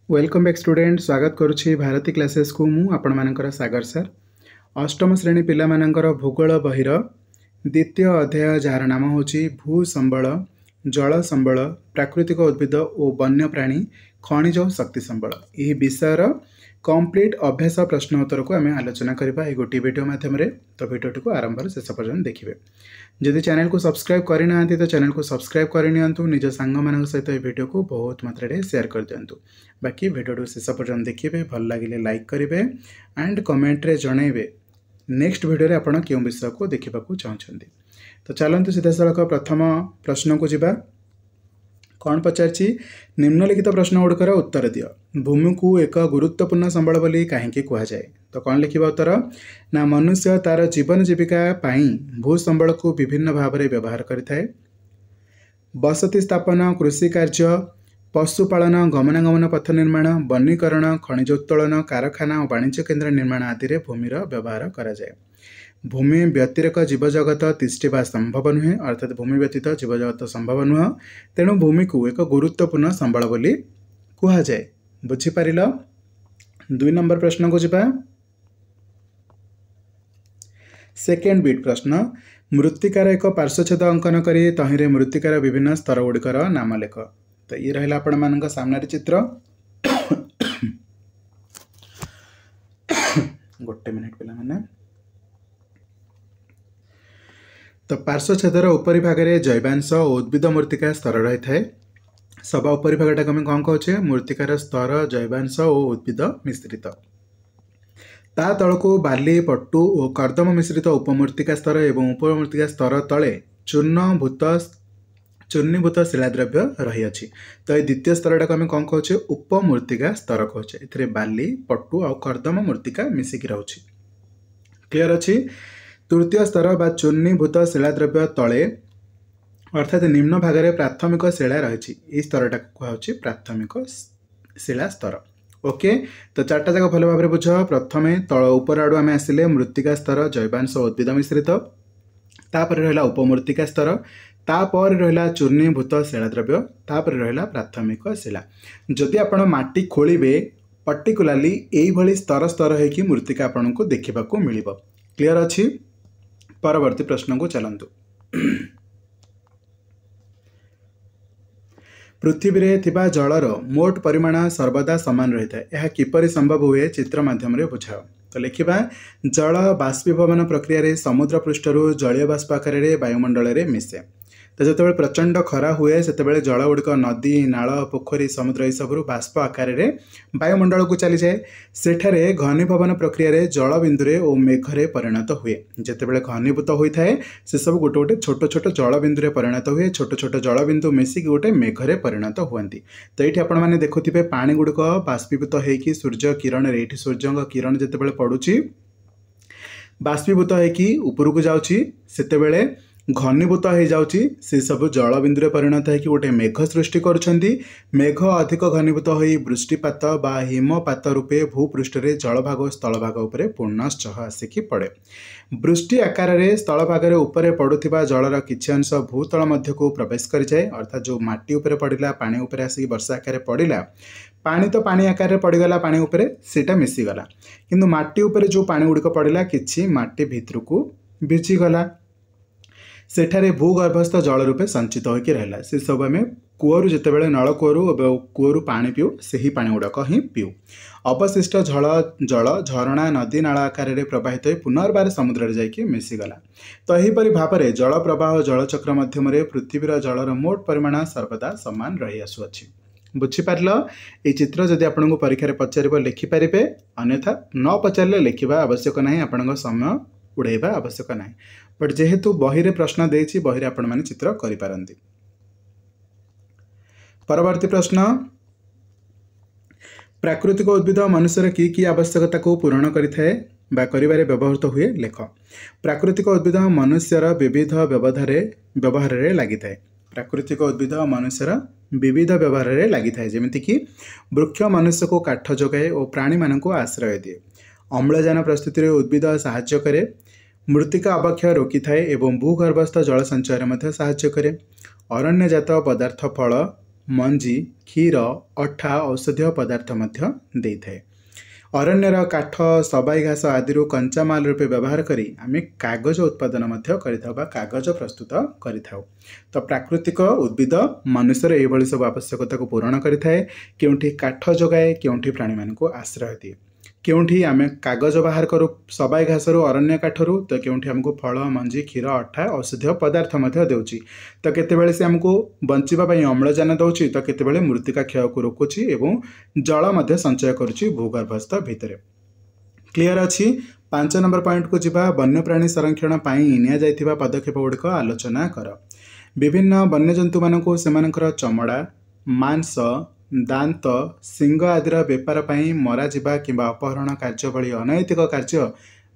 Welcome back student स्वागत करुच्ची Bharti classes को मु आपण मानकर सागर सर अष्टम श्रेणी पिला मानकर भूगोल बहिर द्वितीय अध्याय जार नाम होची भू संबल जल संबल प्राकृतिक उद्भिद और वन्य प्राणी खनिज और शक्ति संबल यह विषयर कंप्लीट अभ्यास प्रश्न उत्तर को आम आलोचना करबा ए गोटी वीडियो माध्यम तो वीडियो को आरंभ शेष पर्यंत देखिए। जदि चैनल को सब्सक्राइब करना तो चैनल को सब्सक्राइब करनी निज सांग मान सहित ये वीडियो को बहुत मात्रा शेयर कर दिंतु। बाकी वीडियो शेष पर्यंत देखिए, भल लगे लाइक करेंगे एंड कमेंट रे जनइबे नेक्स्ट वीडियो रे आपण क्यों विषय को देखा चाहते। तो चलते सीधा सड़क प्रथम प्रश्न को जीवा। कौन पचार निम्नलिखित प्रश्न गुड़िकर उत्तर दियो। भूमि को एक गुरुत्वपूर्ण संबल बोली कहीं कहुए तो कौन लिखा उत्तर ना मनुष्य तार जीवन जीविका पाई भू संबल को विभिन्न भाव में व्यवहार करें। बसति स्थापन कृषि कार्य पशुपालन गमनागमन पथ निर्माण वनीकरण खनिजोत्तोलन कारखाना और वाणिज्य केन्द्र निर्माण आदि भूमिर व्यवहार कराए। भूमि व्यतिरेक जीवजगत तिष्ठा संभव नुहे अर्थात भूमि व्यतीत जीवजगत संभव नुह तेणु भूमि को एक गुरुत्वपूर्ण संबल बोली कहुए। बुझीपार। 2 नंबर प्रश्न को जीवा। सेकेंड बीट प्रश्न मृत्तिकार एक पार्श्वछेद अंकन करी तहिरे मृत्तिकार विभिन्न स्तर गुड़िकर नाम लेख। तो ये रहा आपण मान सामने चित्र। गोटे मिनिट पिला माने। तो पार्श्वछेदर उपरी भाग में जैवांश और उद्भिद मृत्तिका स्तर रही है। सभा उपरी भागटा आम कौन कहे मृत्तिकार स्तर जैवांश और उद्भिद मिश्रित। ता तल को बाली पट्टू और कर्दम मिश्रित उपमृत्तिका स्तर एवं उपमृत्तिका स्तर तले चूर्णीभूत शिलाद्रव्य रही अछि। तो ये द्वितीय स्तर टाक आम कौन कहे उपमृत्तिका स्तर कहे। बाली पट्टू और कर्दम मृत्तिका मिसिक रही। क्लियर अच्छी। तृतीय स्तर बा चूर्णीभूत शिलाद्रव्य तले अर्थात निम्न भाग में प्राथमिक शिला रही। स्तर टाक कहुच्छे प्राथमिक शिला स्तर। ओके। तो चार्टा जाक भल भाव बुझ। प्रथम तल ऊपर आड़ू आम आसिले मृत्तिका स्तर जैवांश उद्भिद मिश्रित तापर रहा उपमृत्तिका स्तर तापर रहा चूर्णीभूत शिलाद्रव्य तापर रहा प्राथमिक शिला। जदि आपण माटी खोलिबे पर्टिकुलाली यही स्तर स्तर होगी मृत्तिका आपन को देखा मिल। क्लियर अच्छी। परवर्ती प्रश्न को चलतु। पृथ्वी रे थिबा जलर मोट परिमाण सर्वदा समान रही है। यह किपरि संभव हुए चित्र माध्यम बुझाओ। तो लिखा जल बाष्पीभवन प्रक्रिया समुद्र पृष्ठर जलीय बाष्प आकार वायुमंडल में मिसे। तो जिते प्रचंड खरा हुए से जल गुड़िक नदी नाल पोखरी समुद्र यह सब बाष्प आकार वायुमंडल को चली जाए। सेठारे घनीभवन प्रक्रिया जल बिंदुरे और मेघरे परिणत हुए। जितेबाला घनीभूत होता है से सब गोटे गोटे छोट छोट जल बिंदुरे परिणत हुए। छोट छोट जल बिंदु मिसिक गोटे मेघरे परिणत हुए। तो ये आपण मैंने देखुए पानी गुड़िक बाष्पीभूत होकर सूर्य किरण ये सूर्य किरण जितेबाला पड़ुची बाष्पीभूत होकर उपरकू जाऊँगी सेतेबेले घनीभूत हो जाऊँगी से सब जल बिंदुरे परिणत है कि गोटे मेघ सृष्टि करुछंती। मेघ अधिक घनीभूत हो वृष्टिपात बा हिमपात रूपे भूपृष्ठ रे जल भाग और स्थल भाग उपरे पूर्णश्चः आसिकी पड़े। वृष्टि आकार रे स्थल भाग रे उपरे पड़ुथिबा जलर किछि अंश भूतल मध्य को प्रवेश कर जाए। अर्थात जो माटी उपरे पड़िला पानी उपरे आसिकी वर्षा आकार पड़िला पानी तो पानी आकार रे पड़गला पानी उपरे सेटा मिसीगला किंतु माटी उपरे जो पानी गुड़िक पड़िला किछि माटी भितर को भिजिगला। सेठारे भूगर्भस्थ जल रूपे संचित होकर रहा। से सब आम कूअरु जितेबाला नल कूअरु पानी पीऊ से ही पानी गुड़ाक ही पीऊ। अवशिष्ट जल झरणा नदी नाला आकार में प्रवाहित हो पुनर्बार समुद्र जाइए मिसीगला। तो यहीपरि भाव में जल प्रवाह और जलचक्र मध्यम पृथ्वीर जलर मोट परिमाण सर्वदा समान रही आसुअछि। बुझीपार। ये चित्र जदि आपको परीक्षा पचार लिखिपारे अन्यथा न पचारे लिखा आवश्यक ना आपण समय उड़ाइबा आवश्यक ना। बट जेहेतु बही रे प्रश्न देछि बही रे आपण माने चित्र करि पारंती। परवर्ती प्रश्न प्राकृतिक उद्भिद मनुष्यर की आवश्यकता को पूरण करिथाए बा करिबारे व्यवहृत हुए लेख। प्राकृतिक उद्भिद मनुष्यर विविध व्यवहार रे लागिथाए। प्राकृतिक उद्भिद मनुष्यर विविध व्यवहार रे लागिथाए जेमिति कि वृक्ष मनुष्य को काठ जोगाए और प्राणी मानक आश्रय दिए। अम्लजान प्रस्तुति रे उद्भिद साहाय्य करे। मृत्तिका अवक्षय रोकी थाए एवं भूगर्भस्थ जल संचय में साहाय्य करे। अरण्यजात पदार्थ फल मंजी क्षीर अठा औषधीय पदार्थ मध्य देइथाए। अरण्यर काठ सबाई घास आदि कंचामाल रूपे व्यवहार करी आमे कागज उत्पादन मध्य करिथाउ बा कागज प्रस्तुत करिथाउ। तो प्राकृतिक उद्भिद मनुष्यर एभली सब आवश्यकता को पूरण करिथाए। केउठी काठ जोगाए, केउठी प्राणी मानकु आश्रय दिए। केउठी आमे कागज बाहर करू सबाई घासरू अरण्य काठरू, तो केउठी हमको फल मंजी क्षीर अठा औषधीय पदार्थ मध्य देउची। तो केतेबेले से हमको बंचिबा पई अम्लजान दउची, तो केतेबेले मृत्तिका क्षय को रोकुची एवं जल मध्य संचय करूची भूगर्भस्थ भितरे। क्लियर अछि। 5 नंबर पॉइंट को जिबा। वन्यप्राणी संरक्षण पई निया जायतिबा पदक्षेप गुड़िक आलोचना कर। विभिन्न वन्यजंतु मानकु सेमानकर चमड़ा, मांस, दांत, सिंग आदि बेपार पई मरा जिबा किंबा अपहरण कार्य भली अनैतिक कार्य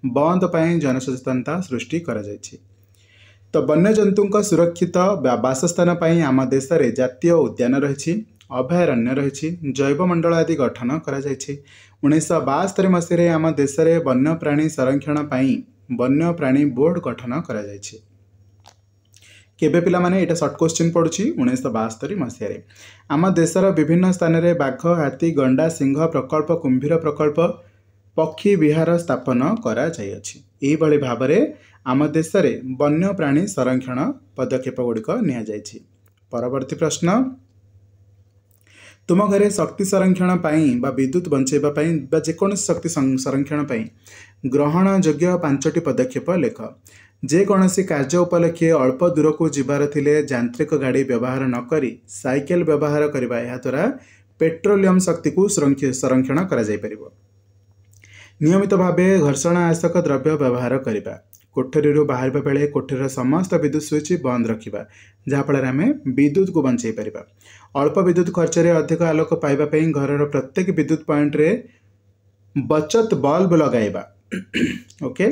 बंद पई जनसचेतनता सृष्टि करा जायछि। तो वन्यजंतु सुरक्षित बासस्थान पई आम देश में जातीय उद्यान रही, अभयारण्य रही, जैवमंडल आदि गठन करा जायछि। 1972 मसीह आम देश में वन्यप्राणी संरक्षण पई वन्यप्राणी बोर्ड गठन करा जायछि। केबे पिला माने एटा शॉर्ट क्वेश्चन पड़ुछि 1972 मसीह आम देशर विभिन्न स्थान में बाघ, हाथी, गंडा, सिंह प्रकल्प, कुंभीर प्रकल्प, पक्षी विहार स्थापन करा जायछि। एही भली भाबरे आम देश में वन्यप्राणी संरक्षण पदक्षेप गुड़िक निया जायछि। परवर्ती प्रश्न, तुम घरे शक्ति संरक्षण पाई बा विद्युत बंचेबा पाई बा जेकोनोसी शक्ति संरक्षण पाई ग्रहण योग्य 5टी पदक्षेप लेख। जेकोसी कार्य उपलक्षे अल्प दूर को जीवार थिले यांत्रिक गाड़ी व्यवहार न करी साइकेल व्यवहार करबा, या द्वारा पेट्रोलियम शक्ति को संरक्षण करा जाय परिबो। नियमित भावे घर्षणाशक द्रव्य व्यवहार करबा। कोठरी बाहर बेले कोठरीर समस्त विद्युत स्विच बंद रखा, जहाँफल आम विद्युत को बंचाई पारिबा। अल्प विद्युत खर्च में अधिक आलोक पाइबा पई घर प्रत्येक विद्युत पॉइंट रे बचत बल्ब लगाइबा। ओके।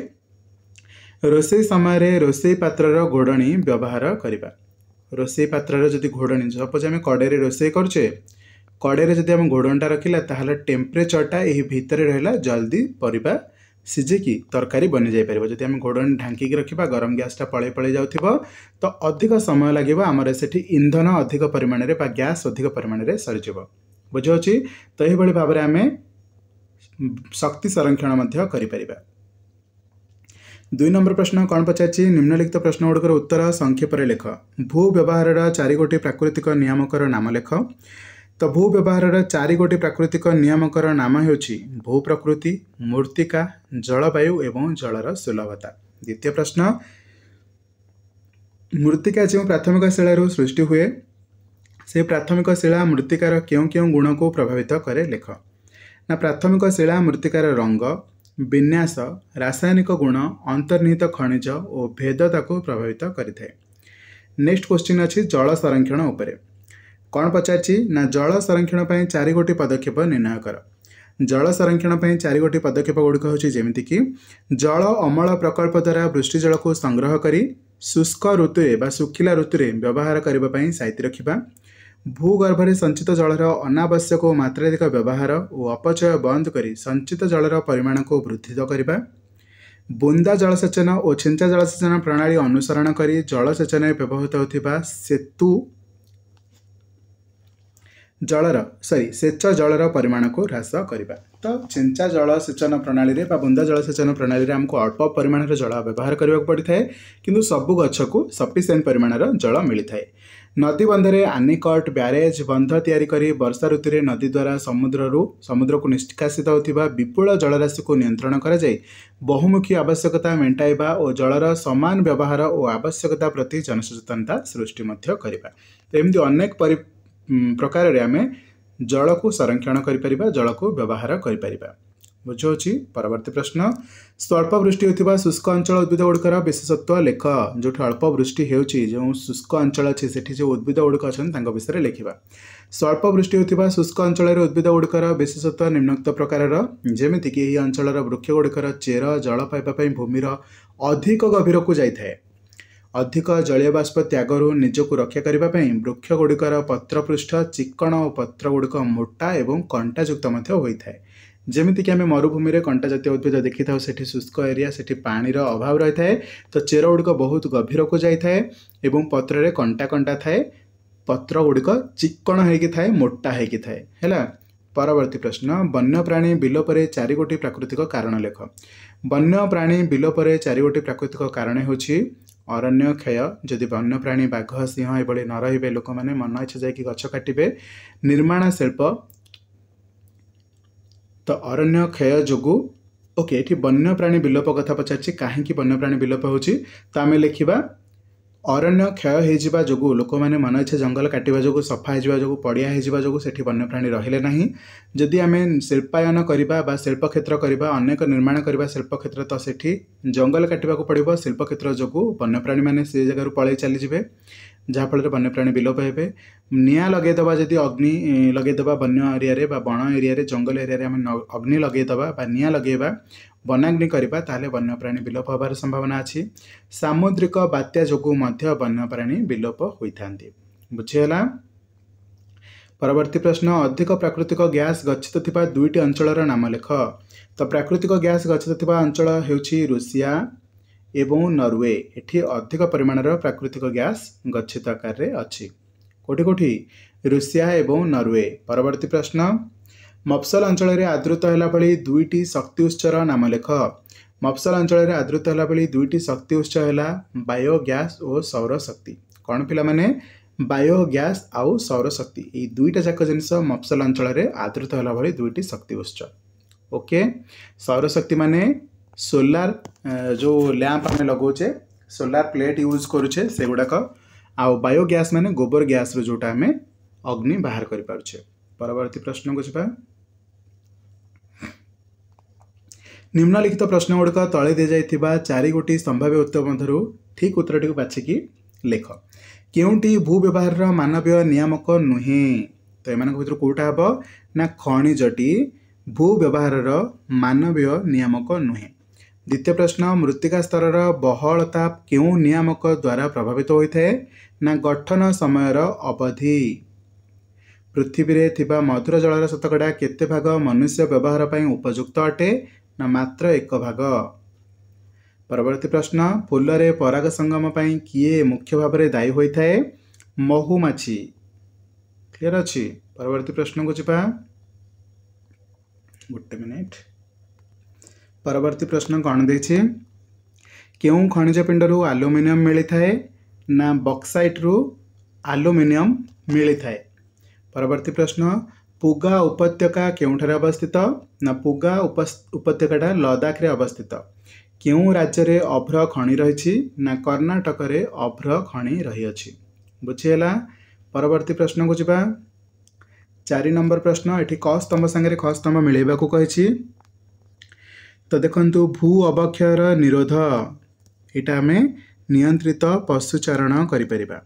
रोसई समय रोसई पात्र घोड़णी व्यवहार करबा। रोसई पात्र जदि घोड़णी सपोज आम कड़े रोसई करुचे, कड़े जदि आम घोड़णीटा रखिला ताहले टेम्परेचरटा यही भितर रहिला जल्दी परिबा सिझिकी तरकारी बनी जाई परिबो। जदि आम घोड़णी ढांकी रखिबा गरम गैसटा पळे पळे जाउथिबो तो अधिक समय लागिबो, आमर सेठी इंधन अधिक परिमाण रे बा गैस अधिक परिमाण रे सरीजिबो। बुझौछि। तो एही भली भाबरे आमे शक्ति संरक्षण मध्य करि परिबा। 2 नंबर प्रश्न कौन पचारछि, निम्नलिखित प्रश्न गुड़िकर उत्तर संक्षेप लेख। भू व्यवहार 4 गोटी प्राकृतिक नियामकर नाम लेख। तो भू व्यवहार 4 गोटी प्राकृतिक नियामकर नाम हेउछि भू प्रकृति, मूर्तिका, जलवायु एवं जलर सुलभता। द्वितीय प्रश्न, मूर्तिका जो प्राथमिक शिलारू सृष्टि हुए से प्राथमिक शिला मृत्तिकार क्यों क्यों गुण को प्रभावित करे लेख। ना प्राथमिक शिला मृत्तिकार रंग, विन्यास, रासायनिक गुण, अंतर्निहित खनिज और भेदता को प्रभावित करिथाए। नेक्स्ट क्वेश्चन अछि जल संरक्षण उपरे। कौन पचारछि ना जल संरक्षण पई 4 गोटी पदक्षेप निर्णय कर। जल संरक्षण पई 4 गोटी पदक्षेप गुड़िक होछि जेमिति कि जल अमल प्रकल्प द्वारा वृष्टि जल को संग्रह करी शुष्क ऋतु बा सुखिला ऋतु व्यवहार करबा पई साइति रखिबा। भूगर्भ संचित जलर अनावश्यक और मात्राधिक व्यवहार और अपचय बंद करी संचित जलर परिमाण को वृद्धि करबा। बुंदा जलसेचन और छिंचा जलसेचन प्रणाली अनुसरण करी जलसेचन व्यवहृत होथिबा सेच जलर परिमाण को ह्रास करबा। तो छिंचा जलसेचन प्रणाली रे बा बुंदा जलसेचन प्रणाली रे हमको अल्प परिमाण जल व्यवहार करबा पड़ी थाए, किंतु सबु गछ को सफिशिएंट परिमाण जल मिली थाए। नदी बंधरे आनिकट ब्यारेज बंध तैयारी करी वर्षा ऋतु रे नदी द्वारा समुद्र को निष्कासित होथिबा विपुल जलराशि को नियंत्रण करा जाय बहुमुखी आवश्यकता मेंटाइबा और जलर समान व्यवहार और आवश्यकता प्रति जनसचेतनता सृष्टि मध्य करिबा। तो एमती अनेक प्रकार रे आमे जल को संरक्षण करि परिबा, जल को व्यवहार करि परिबा। बुझौछि। परवर्ती प्रश्न, स्वल्प वृष्टि होथिबा शुष्क अंचल उद्भिद गुड़िकर विशेषत्व लेख। जो अल्प वृष्टि हेउछि जो शुष्क अंचल अछि सेठी जो उद्भिद गुड़िक अछन तांको विषय लेखिबा। स्वल्प वृष्टि होथिबा शुष्क अंचल रे उद्भिद गुड़िकर विशेषत्व निम्नोक्त प्रकारर जेमिति कि एही अंचलर वृक्ष गुड़िकर चेर जल पाइबा पई भूमिर अधिक गभीर को जाइथाए। अधिक जलीय बाष्प त्यागरू निजको रक्षा करबा पई वृक्ष गुड़िकर पत्र पृष्ठ चिक्कण और पत्र गुड़िक मोटा एवं कंटायुक्त मध्य होइथाए। जेमिति कि आम मरुभूमि रे कंटा जातीय उद्भिद देखि थाउ सेठी शुष्क एरिया सेठी पानी रो अभाव रही थाए, तो चेर गुड़िक बहुत गभीर को जाइथाए एवं पत्र रे कंटा कंटा थाए, पत्र गुड़िक चिक्कण होइकि थाए मोटा होइकि थाए हैला। परवर्ती प्रश्न वन्यप्राणी विलोपरे 4 गोटी प्राकृतिक कारण लेख। वन्यप्राणी विलोपरे 4 गोटी प्राकृतिक कारण होछि अरण्य क्षय, जदि वन्यप्राणी बाघ सिंह एभली न रहिबे लोक माने मन इच्छा जाइकि गछ काटिबे। निर्माण शिल्प, तो अरण्य क्षय जोगु ओके ये वन्यप्राणी विलोप कथा पचार कहीं वन्यप्राणी विलोप होची तो आम लिखा अरण्य क्षय हो जो लोक मैंने मन इच्छा जंगल काटा जो सफा हो पड़िया हो सेठी वन्यप्राणी रहिले नहीं। जदि आम शिल्पायन करवा शिल्प क्षेत्र करवा अनेक निर्माण करवा शिल्प क्षेत्र तो सेठी जंगल काटा पड़ो शिल्प क्षेत्र जो वन्यप्राणी मैंने से जगह पलि चलीजे जहाँफल वन्यप्राणी विलोप हे। निआं लगेदेवा जदि अग्नि लगेदेवा वन्य एरिया बण एरिया जंगल एरिया अग्नि लगेदेवा निआं लगेवा वनाग्नि करवा ताले वन्यप्राणी विलोप होबार संभावना अच्छी। सामुद्रिक बात्या जोगु मध्य वन्यप्राणी विलोप होइथांती। बुझीगला। परवर्ती प्रश्न अधिक प्राकृतिक गैस गच्छित थिबा 2टी अंचलर नाम लेख। तो प्राकृतिक गैस गच्छित थिबा अंचल हेउछि रूसिया एवं नॉर्वे। एठी अधिक परिमाणर प्राकृतिक गैस गच्छित आकार रे अछि। कोठी कोठी रूसिया एवं नॉर्वे। परवर्ती प्रश्न मफसल अंचल रे आदृत होला भली 2टी शक्ति उत्सर नाम लेख। मफसल अंचल रे आदृत होला भली 2टी शक्ति उत्स हैला बायोगैस और सौर शक्ति। कौन पिला माने बायोगैस आउ सौर शक्ति ये 2टा जाक जिनिस मफसल अंचल रे आदृत होला भली 2टी शक्ति उत्स। ओके सौर शक्ति माने सोलार जो लैंप आम लगौचे सोलार प्लेट यूज करुचे से गुड़ाक। आउ बायोगैस माने गोबर गैस रो जोटा आम अग्नि बाहर कर पारुछे। परवर्ती प्रश्न को जिबा। निम्नलिखित प्रश्न गुड़िक तले दि जाइथिबा 4 गोटी संभाव्य उत्तर मध्यरु ठीक उत्तरटी को बाछिकी लेख। केउंटी भू व्यवहार मानवीय नियामक नुहे। तो एमान भितर कोटा हबो ना खनिजटी भू व्यवहार मानवीय नियामक नुहे। द्वितीय प्रश्न मृत्तिका स्तर बहलता केउ नियामक द्वारा प्रभावित होता है ना गठन समयर अवधि। पृथ्वी रे थिबा मधुर जलर शतकड़ा केते भाग मनुष्य व्यवहार पई उपयुक्त अटे ना मात्र 1 भाग। परवर्ती प्रश्न फूल रे पराग संगम पई किए मुख्य भाव में दायी होता है महुमाछी। क्लियर अच्छी। परवर्ती प्रश्न को जिबा गोटे मिनिट। परवर्ती प्रश्न कौन देखिए केउ खनिज पिंड रु एल्युमिनियम मिलता है ना बक्साइट रु एल्युमिनियम मिलता है। परवर्ती प्रश्न पुगा उपत्यका केउठारे अवस्थित ना पुगा उपत्यकाटा लद्दाख रे अवस्थित। केउ राज्य रे अभ्र खनि रही ना कर्णाटक रे अभ्र खनि रही अछि। बुझीगला। परवर्ती प्रश्न को जिबा 4 नंबर प्रश्न एठी क स्तंभ संगे ख स्तंभ मिलेबा को कहिछि। तो देखंतु भू अवक्षयर निरोध एटा हमें नियंत्रित पशुचारण करि परिबा।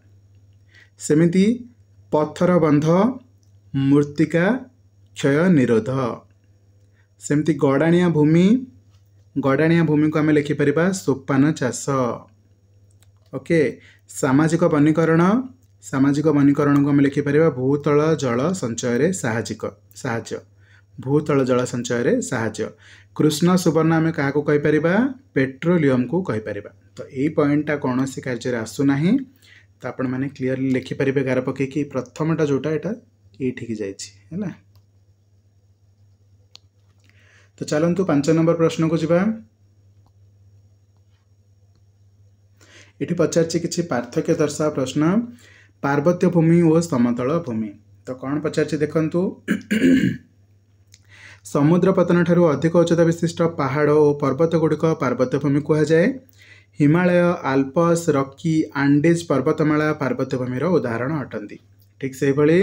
सेमिति पत्थर बंध मृत्तिका क्षय निरोध। सेमती गड़ाणिया भूमि को आम लिखिपर सोपान चाष। ओके सामाजिक वनीकरण को आम लिखिपर भूतल जल संचय साहाय्य भूतल जल संचय साहाय्य। कृष्ण सुवर्ण आम क्या कहीपर पेट्रोलियम को कहीपर। तो यही पॉइंटा कौन सी कार्य आसुना तो आपण मैंने क्लीयरली लिखिपर गार पकईकि प्रथमटा जोटा यहाँ ये जाइए। तो चलतु 5 नंबर प्रश्न को जिबा। ये पचार कि पार्थक्य दर्शा प्रश्न पार्वत्य भूमि और समतल भूमि। तो कौन पचार देखु समुद्र पतन ठारू अधिक उच्चता विशिष्ट पहाड़ और पर्वत गुड़िक पार्वत्य भूमि कहुए। हिमालय आल्पस रॉकी आंडीज पर्वतमाला पार्वत्य भूमिर उदाहरण अटंती। ठीक से भली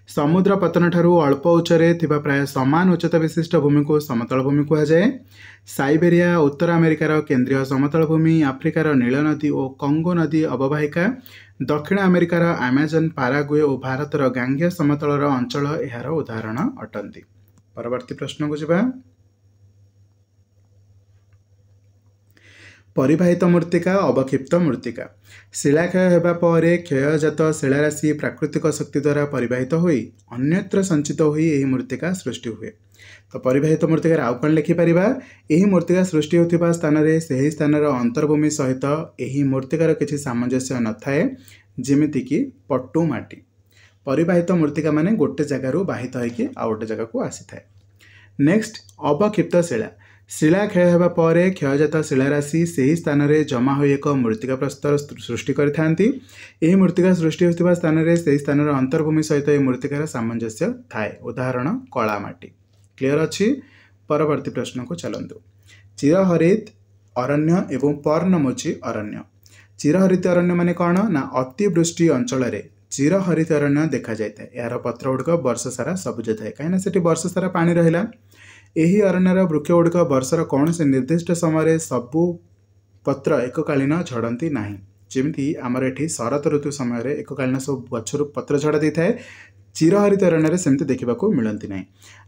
समुद्र पतन ठारू अल्प उच्चरे थिबा प्राय समान उच्चता विशिष्ट भूमि को समतल भूमि कहुए। साइबेरिया उत्तर अमेरिकार केंद्रीय समतल भूमि आफ्रिकार नील नदी और कंगो नदी अववाहिका दक्षिण अमेरिकार आमाजन पाराग्वे और भारतर गांगेय समतल अंचल यार उदाहरण अटंती। परवर्ती प्रश्न को जिबा। परिवाहित मृत्तिका अवक्षिप्त मृत्तिका शिलाक्षय होगा पर क्षयजात शिलाराशि प्राकृतिक शक्ति द्वारा परिवाहित होई अन्यत्र संचित होई एही मृत्तिका सृष्टि हुए। तो परिवाहित मृत्तिकार आउ कौन लिखिपर यही मृत्तिका सृष्टि होता स्थान से स्थान अंतर्भूमि सहित यही मृत्तिकार किसी सामंजस्य न थाए जेमिति कि पट्टू माटी। परिवाहित मृत्तिका माने गोटे जगार बाहित होइकि आ गोटे जगह को आसी थाए। नेक्स्ट अवक्षिप्त शिला। शिला क्षय होगा पर क्षयजात शिलाराशि से स्थान में जमा हो एक मृत्तिका प्रस्तर सृष्टि करथांती। यह मृत्तिका सृष्टि होता स्थान में से स्थान अंतर्भूमि सहित यह मृत्तिकार सामंजस्य थाए। उदाहरण कला माटी। क्लियर अच्छी। परवर्ती प्रश्न को चलतु। चिरहरित अरण्य एवं पर्णमोची अरण्य। चिरहरित अरण्य माने कौन ना अतिवृष्टि अंचल चिरहरित अरण्य देखा जाए। यार पत्र गुड़िक वर्ष सारा सबुज थाए कहीं से वर्ष सारा पानी रहा। यही अरण्यर वृक्ष गुड़िक वर्षर कौन से निर्दिष्ट समय सबू पत्र एककालीन झड़ती ना। जमी आमर ये शरत ऋतु समय एककालीन सब गचर पत्र झड़ा दे थाए। चिरहरित अरण्य सेमती देखा मिलती ना।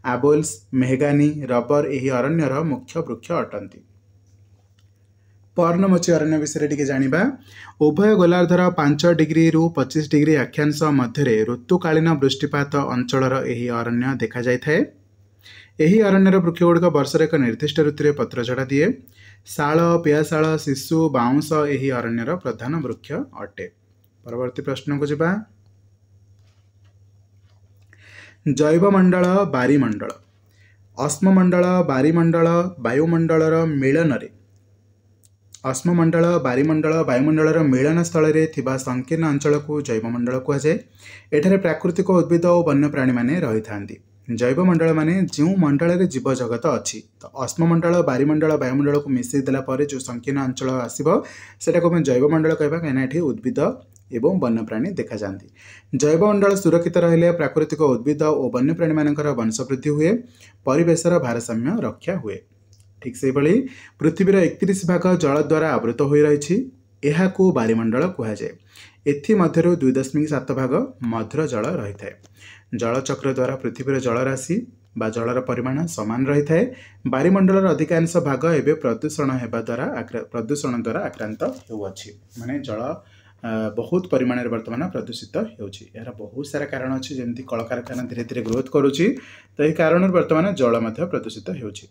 आबोल्स मेहगानी रबर यही अरण्यर मुख्य वृक्ष अटंती। पर्णमोची अरण्य विषय टी जाना। उभय गोलार्धर 5 डिग्री रु 25 डिग्री अक्षांश मध्य ऋतुकालीन वृष्टिपात अंचलर यही अरण्य देखा जाए। यही अरण्यर वृक्ष गुड़िक वर्षर एक निर्दिष्ट ऋतु में पत्र झड़ा दिए। शाल पियाशाल शिशु बाउंश यही अरण्यर प्रधान वृक्ष अटे। परवर्ती प्रश्न को जिबा। जैवमंडल बारिमंडल। अश्ममंडल बारिमंडल वायुमंडलर मिलन रे अश्ममंडल बारिमंडल वायुमंडलर मिलन स्थल में संकीर्ण अंचल को जैवमंडल कहुए। एठारे प्राकृतिक उद्भिद और वन्यप्राणी माने रही थांती। जैवमंडल माने जो मंडल में जीव जगत अच्छी। तो अश्ममंडल बारिमंडल वायुमंडल को मिसई देला पर जो संकीर्ण अंचल आसो सेटा को जैवमंडल कहवा कहीं ये उद्भिद एवं वन्यप्राणी देखा जाती। जैवमंडल सुरक्षित रहिले प्राकृतिक उद्भिद और वन्यप्राणी मानकर वंशवृद्धि हुए। परिवेशर भारसाम्य रक्षा हुए। ठीक से भाई पृथ्वीर 31 भाग जल द्वारा आवृत हो रही। यह बारिमंडल कहुए। एमध्य 2.7 भाग मध्य जल रही है। जलचक्र द्वारा पृथ्वीर जलराशि बा जलर परिमाण समान रही है। बारिमंडलर अधिकांश भाग एवं प्रदूषण द्वारा आक्रांत होउछि। माने जल बहुत परिमाण बर्तमान प्रदूषित होउछि। यार बहुत सारा कारण अच्छी जमी कलकारखाना धीरे धीरे ग्रोथ करुच्ची। तो यह कारण बर्तमान जल प्रदूषित होउछि।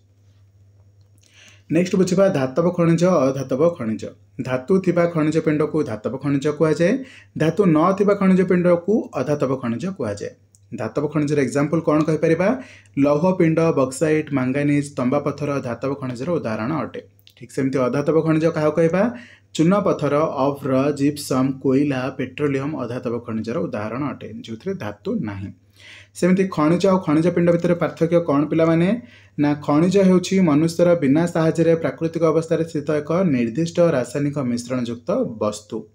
नेक्स्ट बुझा धातव खनिज अधातव खनिज। धातु थिबा खनिज पिंड को धातव खनिज कहुए। धातु न थिबा खनिज पिंड को अधातव खनिज कहुए। धातव खनिजर एग्जांपल कौन कहीपर। लौह पिंड बक्साइट मांगानीज तंबा पत्थर धातव खनिजर उदाहरण अटे। ठीक सेमती अधातव खनिज क्या कहवा। चूना पत्थर अफ्र जिप्सम कोयला पेट्रोलियम अधातव खनिजर उदाहरण अटे जो धातु नाही। सेमती खनिज और खनिज पिंड भितर पार्थक्य कौन पिला माने ना। खनिज होउछि मनुष्यर बिना साहाय्य प्राकृतिक अवस्था स्थित एक निर्दिष्ट रासायनिक मिश्रण युक्त वस्तु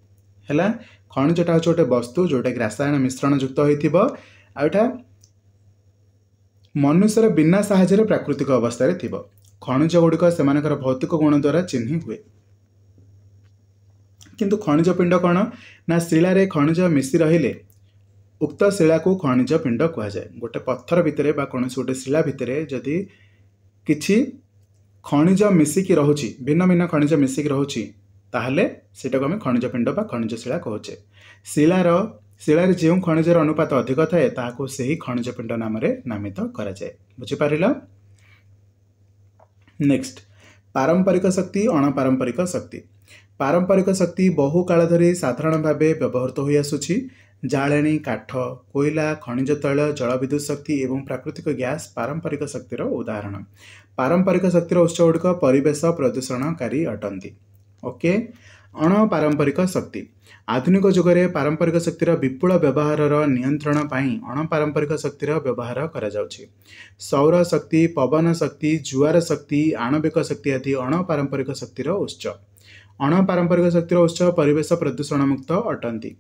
है। खनिजटा हूँ गोटे वस्तु जोटा कि रासायन मिश्रण युक्त होता। आटा मनुष्यर बिना साहाय्य प्राकृतिक अवस्था थी। खनिज गुड़िक से भौतिक गुण द्वारा चिन्ह हुए। किंतु खनिज पिंड कौन ना शिलार खनिज मिसी रहिले उक्त शिला को खनिज पिंड कहुए। गोटे पत्थर भितर बा कौन गोटे शिला भितर जदि किछि खनिज मिसिकी रहुछि भिन्न भिन्न खनिज मिसिकी रहुछि ताहले सेटा को आम खनिज पिंड बा खनिज शिला कहुचे। शिलार जो खनिजर अनुपात अधिक थाए ताहाको सही खनिज पिंड नाम नामित करा जाए। बुझिपारिल। नेक्स्ट पारंपरिक शक्ति अणपारंपरिक शक्ति। पारंपरिक शक्ति बहु काल धरी साधारण भाव व्यवहृत हो आसुछि। जाळेणी काठ कोयला खनिज तैल जलविद्युत शक्ति एवं प्राकृतिक गैस पारंपरिक शक्तिर उदाहरण। पारंपरिक शक्तिर उत्स गुड़िक परिवेश प्रदूषणकारी अटंती। ओके। अणपारंपरिक शक्ति। आधुनिक जुगरे पारंपरिक शक्तिर विपुल व्यवहार नियंत्रण पाई अणपारंपरिक शक्तिर व्यवहार करा जाउछि। सौर शक्ति पवन शक्ति जुआर शक्ति आणविक शक्ति आदि अणपारंपरिक शक्तिर उत्स। अणपारंपरिक शक्तिर उत्स परिवेश प्रदूषण मुक्त अटंती।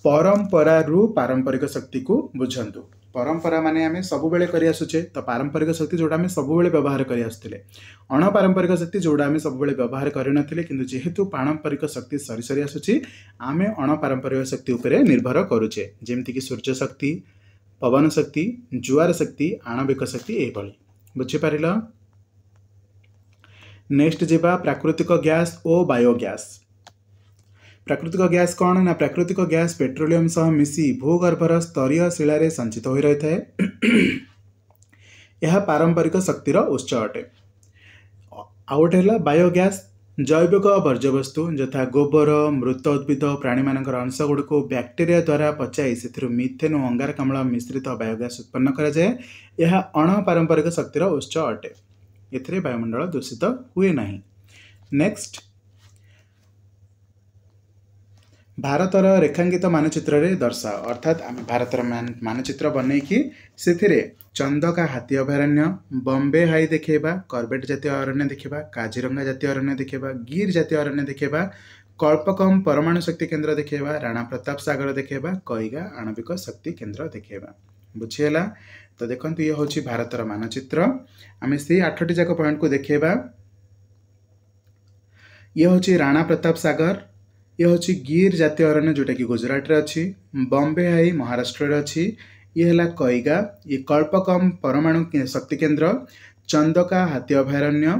परंपरा रु पारंपरिक शक्ति को बुझंतु। परंपरा माने आमे सबुबेले करि आसुचे। तो पारंपरिक शक्ति जोड़ा आमे सबुबेले व्यवहार करि आसुतिले। अणपारंपरिक शक्ति जोड़ा आमे सबुबेले व्यवहार करि नथिले किंतु जेहेतु पारंपरिक शक्ति सरी सरी आसुची आमे अणपारंपरिक शक्ति उपरे निर्भर करूचे। जेमति कि सूर्य शक्ति पवन शक्ति जुआर शक्ति आणविक शक्ति एई भली। बुझि पारिल। नेक्स्ट जिबा प्राकृतिक गैस और बायोगैस। प्राकृतिक गैस कौन ना प्राकृतिक गैस पेट्रोलियम सह मिसी भूगर्भर स्तरीय शिलार संचित हो रही है। यह पारंपरिक शक्तिर उत्स अटे। आउ गोटे है बायोगैस। जैविक वर्ज्यवस्तु यथा गोबर मृत उद्भिद प्राणी मानकर अंश गुड़िक बैक्टेरिया द्वारा पचाई से मिथेन और अंगारकाम्ल मिश्रित बायोगैस उत्पन्न कराए। यह अणपारंपरिक शक्तिर उत्स अटे। एथिरे वायुमंडल दूषित हुए नहीं। नेक्स्ट, भारतर रेखांकित मानचित्र रे दर्शाओ। अर्थात आम भारतर मानचित्र बनईकि से चंदका हाथी अभयारण्य, बॉम्बे हाई देखा, कॉर्बेट जातीय अरण्य देखा, काजीरंगा जातीय अरण्य देखा, गिर जातीय अरण्य देखा, कल्पकम परमाणु शक्ति केन्द्र देखा, राणा प्रताप सागर देखा, कईगा आणविक शक्ति केन्द्र देखा। बुझीगला? तो देखो ये हूँ भारतर मानचित्र। आम से 8टी जाक पॉइंट को देखा। ये हूँ राणा प्रताप सागर, ये हूँ गिर जातीय अरण्य जोटा कि गुजरात रे अच्छी, बॉम्बे हाई महाराष्ट्र रे अच्छी, ये है कईगा, ये कल्पकम परमाणु शक्ति केन्द्र, चंदका हाथी अभयारण्य,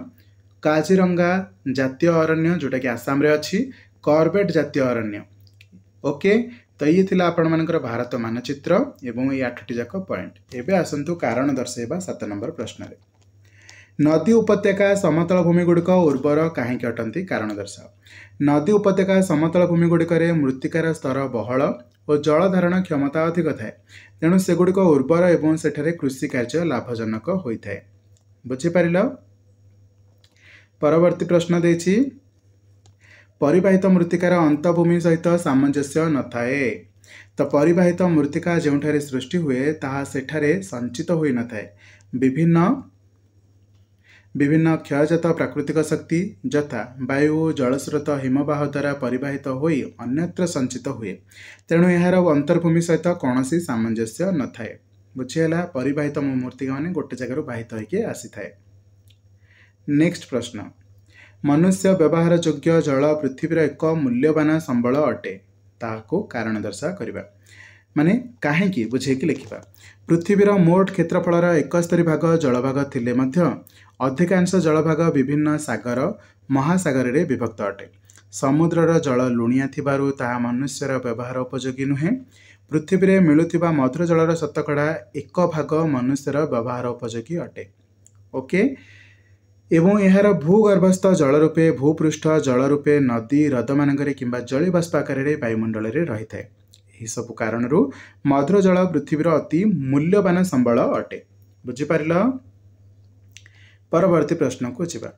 काजीरंगा जातीय अरण्य जोटा कि आसाम रे अच्छी, कॉर्बेट जातीय अरण्य। ओके, तो ये थिला आपण मानकर भारत मानचित्र एवं ये 8टी जाक पॉइंट। एबे आसंतु कारण दर्शाइबा 7 नंबर प्रश्न रे। नदी उपत्यका समतल भूमि गुड़िक उर्वर कहीं अटंती? कारण दर्शाओ। नदी उपत्यका समतल भूमि गुड़िक मृत्तिकार स्तर बहल और जल धारण क्षमता अधिक थाए, तेणु सेगुड़िक उर्वर एवं सेठारे कृषि कार्य लाभजनक होता है। बुझीपार? परवर्ती प्रश्न देछि, परिवाहित मृत्तिकार अंतभूमि सहित सामंजस्य नथाए। तो परिवाहित मृत्तिका जोठारे सृष्टि हुए ताहा सेठारे संचित होई नथाए। विभिन्न क्षयजात प्राकृतिक शक्ति यथा वायु जलस्रोत हिमवाह द्वारा परिवाहित होई अन्यत्र संचित हुए, तेणु यार अंतर्भूमि सहित कौन सामंजस्य न थाए। बुझीगला? परिवाहित मृत्तिका माने गोटे जगार बाहित होइके आसी थाए। नेक्स्ट प्रश्न, मनुष्य व्यवहार योग्य जल पृथ्वीर एक मूल्यवान संबल अटे, ताहाको कारण दर्शा करिबा। माने काहेकि बुझेकी लिखिबा। पृथ्वीर मोट क्षेत्रफलर 71 भाग जलभाग थिले मध्य अधिकांश जलभाग विभिन्न सागर महासागर रे विभक्त अटे। समुद्रर जल लुणिया थिबारु ताहा मनुष्यर व्यवहार उपयोगी नुहे। पृथ्वी रे मिलुथिबा मधुर जलर शतकड़ा 1 भाग मनुष्यर व्यवहार उपयोगी अटे। ओके, एवं यार भूगर्भस्थ जल रूपे भूपृष्ठ जल रूपे नदी हृद मानकरे किंबा जली बाष्प आकार रे वायुमंडल रे रही थाए। यही सब कारण मधुर जल पृथ्वीर अति मूल्यवान संबल अटे। बुझीपार? परवर्ती प्रश्न को जीवा।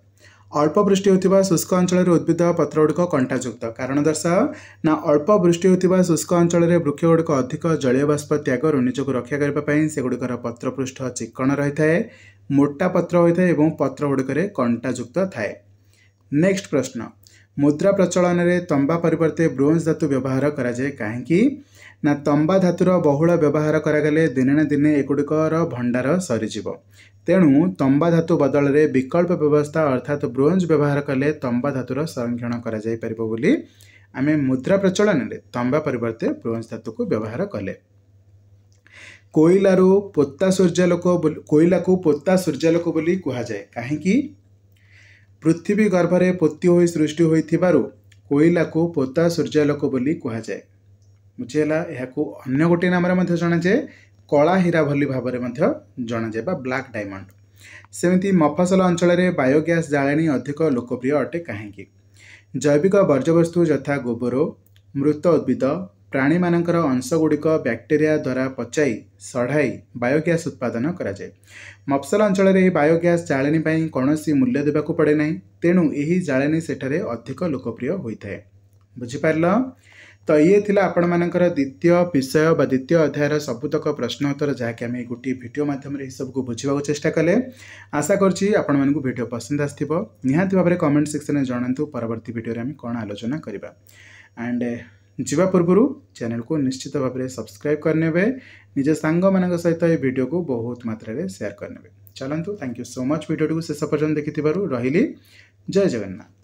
अल्प वृष्टि होतिबा शुष्क अंचल उद्भिद पत्र गुड़िक कंटायुक्त। कारण दर्शाओ। ना अल्प वृष्टि होतिबा शुष्क अंचल वृक्ष गुड़िक अधिक जलीय बाष्प त्यागर निजक रक्षा करने से गुड़िकर पत्र पृष्ठ चिक्कण रही थाए, मोटा पत्र होता है और पत्र गुड़िक कंटायुक्त थाए। नेक्स्ट प्रश्न, मुद्रा प्रचलन में तंबा परिवर्ते ब्रोंज धातु व्यवहार कराए कहीं? ना तंबा धातुर बहुल व्यवहार करागले दिने ना दिने एगुड़िकर भंडार सरीजीव, तेणु तंबा धातु बदल में विकल्प व्यवस्था अर्थात ब्रोंज व्यवहार कले तंबा धातुर संरक्षण कराई परिबो बोली आमे मुद्रा प्रचलन में तंबा परिवर्ते ब्रोंज धातु को व्यवहार कले। कोईला पोता सूर्यालोक बोली कहुए कहीं? पृथ्वी गर्भरे पोती होई सृष्टि होइथिबारु कोईला को पोता सूर्यालोक बोली कहुए। बुझीगला? यहाकू अन्य गोटे नाम जनाए कला हीरा भली भाव में जनाए ब्लैक डायमंड। सेमिति मफसल अंचल में बायोगैस जाळेनी अधिक लोकप्रिय अटे कहीं? जैविक वर्ज्यवस्तु यथा गोबर मृत उद्भिद प्राणी मानकर अंश गुड़िक बैक्टेरिया द्वारा पचाई सढ़ाई बायोगैस उत्पादन कराए। मफसल अंचल में बायोगैस जाळेनी पई कौनसी मूल्य देबाकू पड़े नहीं, तेणु यही जाळेनी सेठारे अधिक लोकप्रिय होता है। बुझीपार? तो ये थिला आपण मानकर द्वितीय विषय बा द्वितीय अध्यायर सबुतक प्रश्न उत्तर जहाँकि आम गोटे भिडियो माध्यम सबको बुझा चेष्टा कले। आशा करछि आपण मानकु भिडियो पसंद आसथिबो। निहाती भाव में कमेंट सेक्शन में जणांतु परवर्ती भिडियो आम कौन आलोचना करबा। एंड जीवा पूर्व चैनल को निश्चित भाव में सब्सक्राइब करने, निज सांग मान सहित ये वीडियो को बहुत मात्रा शेयर करने। चलतु, thank you so much video को शेष पर्यटन देखि रही। जय जगन्नाथ।